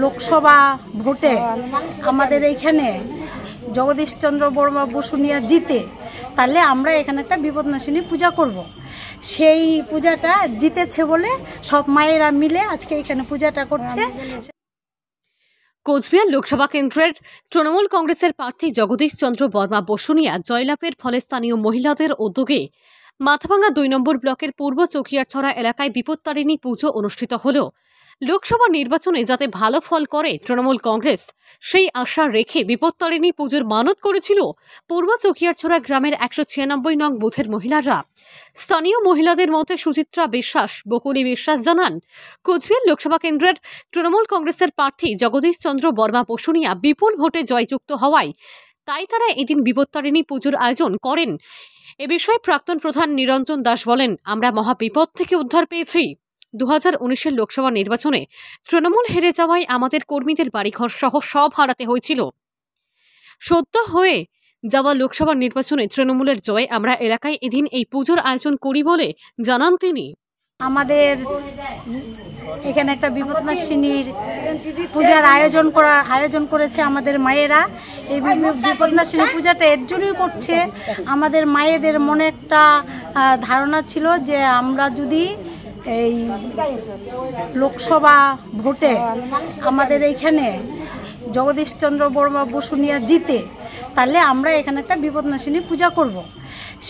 লোকসভা ভোটে আমাদের এইখানে জগদীশচন্দ্র বর্মা বসুনিয়া জিতে, তাহলে আমরা এখানে একটা বিপদনাশিনী পূজা করব। সেই পূজাটা জিতেছে বলে সব মায়েরা মিলে আজকে এখানে পূজাটা করছে। কোচবিহার লোকসভা কেন্দ্রের তৃণমূল কংগ্রেসের প্রার্থী জগদীশচন্দ্র বর্মা বসুনিয়া জয়লাভের ফলে স্থানীয় মহিলাদের উদ্যোগে মাথাভাঙ্গা 2 নম্বর ব্লকের পূর্ব চকিয়ারছড়া এলাকায় বিপত্তারিণী পুজো অনুষ্ঠিত হল। লোকসভা নির্বাচনে যাতে ভালো ফল করে তৃণমূল কংগ্রেস, সেই আশা রেখে বিপত্তারিণী পুজোর মানত করেছিল পূর্ব চকিয়ারছড়া গ্রামের 196 নং বুথের মহিলারা। স্থানীয় মহিলাদের মধ্যে সুচিত্রা বিশ্বাস, বকুলি বিশ্বাস জানান, কোচবিহার লোকসভা কেন্দ্রের তৃণমূল কংগ্রেসের প্রার্থী জগদীশচন্দ্র বর্মা বসুনিয়া বিপুল ভোটে জয়যুক্ত হওয়ায় তাই তারা এদিন বিপত্তারিণী পুজোর আয়োজন করেন। এ বিষয়ে প্রাক্তন প্রধান নিরঞ্জন দাস বলেন, আমরা মহাবিপদ থেকে উদ্ধার পেয়েছি। 2019-এর লোকসভা নির্বাচনে তৃণমূল হেরে যাওয়ায় আমাদের কর্মীদের বাড়িঘর সহ সব হারাতে হয়েছিল। সদ্য হয়ে যাওয়া লোকসভা নির্বাচনে তৃণমূলের জয় আমরা এলাকায় এদিন এই পুজোর আয়োজন করি বলে জানান তিনি। আমাদের এখানে একটা বিপদনাশিনীর পূজার আয়োজন করেছে আমাদের মায়েরা। এই বিপদনাশিনী পূজাটা এর জন্যই করছে, আমাদের মায়েদের মনে একটা ধারণা ছিল যে আমরা যদি এই লোকসভা ভোটে আমাদের এইখানে জগদীশচন্দ্র বর্মা বসুনিয়া জিতে, তাহলে আমরা এখানে একটা বিপদনাশিনী পূজা করব।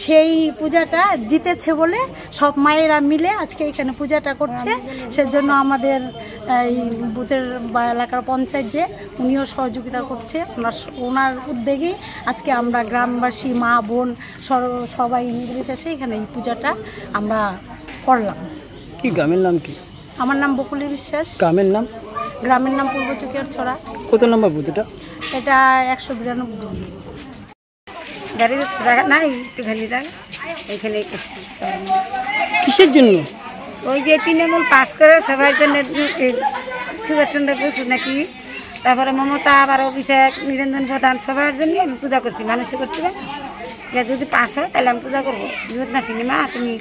সেই পূজাটা জিতেছে বলে সব মায়েরা মিলে আজকে এখানে পূজাটা করছে। সেজন্য আমাদের এই বুথের বা এলাকার পঞ্চায়েত যে উনিও সহযোগিতা করছে, ওনার উদ্যোগেই আজকে আমরা গ্রামবাসী মা বোন সবাই নির্বিশেষে এখানে এই পূজাটা আমরা করলাম। কি গ্রামের নাম কি? আমার নাম বকুলি বিশ্বাস। গ্রামের নাম পূর্ব চকিয়ারছড়া। কত নম্বর বুথ এটা? এটা 192। গাড়ি নাই একটুখানি যায় এখানে। কিসের জন্য? ওই যে তৃণমূল পাস করে সবার জন্য সুভাষচন্দ্র বসু নাকি, তারপরে মমতা, আবার অভিষেক, নিরঞ্জন প্রধান, সবার জন্য আমি পূজা করছি, মানুষ করছিলাম যে যদি পাস হয় তাহলে আমি পূজা করবো। বিপদনাশিনী মা তুমি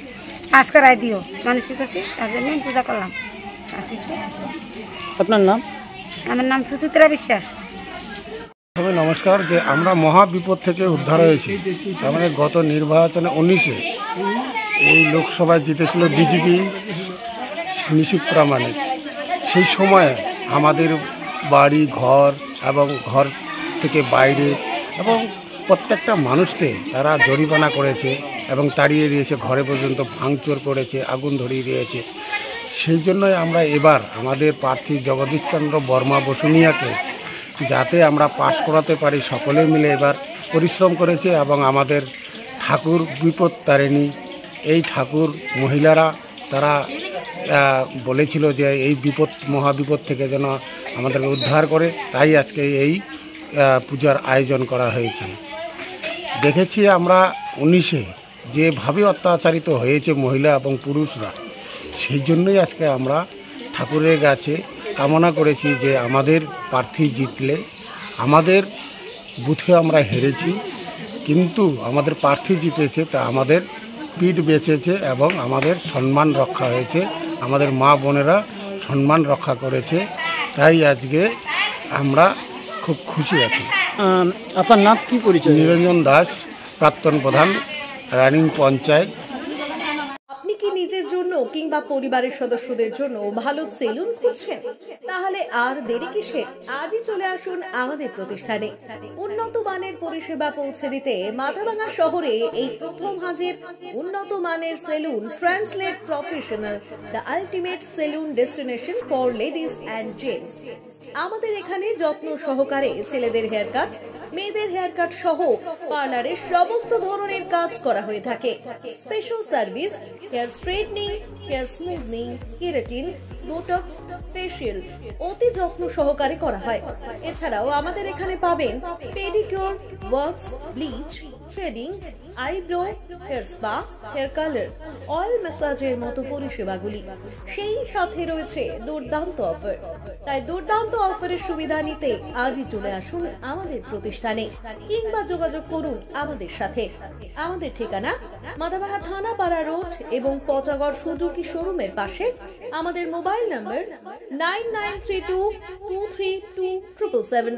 পাস করাই দিও, মানুষ করছি, তার জন্য আমি পূজা করলাম। আপনার নাম? আমার নাম সুচিত্রা বিশ্বাস। সবাই নমস্কার। যে আমরা মহা বিপদ থেকে উদ্ধার হয়েছি। তার মানে গত নির্বাচনে 19-এ এই লোকসভায় জিতেছিল বিজেপি নিশীথ প্রামাণিক। সেই সময়ে আমাদের বাড়ি ঘর এবং ঘর থেকে বাইরে এবং প্রত্যেকটা মানুষকে তারা জরিমানা করেছে এবং তাড়িয়ে দিয়েছে, ঘরে পর্যন্ত ভাঙচুর করেছে, আগুন ধরিয়ে দিয়েছে। সেই জন্যই আমরা এবার আমাদের প্রার্থী জগদীশচন্দ্র বর্মা বসুনিয়াকে যাতে আমরা পাশ করাতে পারি সকলে মিলে এবার পরিশ্রম করেছে। এবং আমাদের ঠাকুর বিপত্তারিণী, এই ঠাকুর মহিলারা তারা বলেছিল যে এই মহাবিপদ থেকে যেন আমাদেরকে উদ্ধার করে, তাই আজকে এই পূজার আয়োজন করা হয়েছে। দেখেছি আমরা 19-এ যেভাবে অত্যাচারিত হয়েছে মহিলা এবং পুরুষরা, সেই জন্যই আজকে আমরা ঠাকুরের কাছে কামনা করেছি যে আমাদের প্রার্থী জিতলে, আমাদের বুথে আমরা হেরেছি কিন্তু আমাদের প্রার্থী জিতেছে, তা আমাদের পিঠ বেঁচেছে এবং আমাদের সম্মান রক্ষা হয়েছে, আমাদের মা বোনেরা সম্মান রক্ষা করেছে। তাই আজকে আমরা খুব খুশি আছি। আপনার নাম কি পরিচয়? নিরঞ্জন দাস, প্রাক্তন প্রধান, রানিং পঞ্চায়েত। আপনি কি নিজের জন্য কিংবা পরিবারের সদস্যদের জন্য ভালো সেলুন খুঁজছেন? তাহলে আর দেরি কিসের? আজই চলে আসুন আমাদের প্রতিষ্ঠানে। উন্নত মানের পরিষেবা পৌঁছে দিতে মাথাভাঙ্গা শহরে এই প্রথম হাজির উন্নত মানের salon translate professional, the ultimate salon destination for ladies and gents. আমাদের এখানে যত্ন সহকারে ছেলেদের হেয়ার কাট, মেয়েদের হেয়ার কাট সহ পার্লারের সমস্ত ধরনের কাজ করা হয়ে থাকে। Special service hair straightening, hair smoothing, keratin, Botox, facial অতি যত্ন সহকারে করা হয়। এছাড়াও আমাদের এখানে পাবেন pedicure, wax, bleach, threading, eyebrow, hair spa, hair colour, oil ম্যাসাজের মতো পরিষেবাগুলি। সেই সাথে রয়েছে দুর্দান্ত অফার। তাই দুর্দান্ত অফারের সুবিধা নিতে আজই চলে আসুন আমাদের প্রতিষ্ঠানে কিংবা যোগাযোগ করুন আমাদের সাথে। আমাদের ঠিকানা মাথাভাঙা থানাপাড়া রোড এবং পচাগড় সুজুকি শোরুমের পাশে। আমাদের মোবাইল নম্বর 9932232777।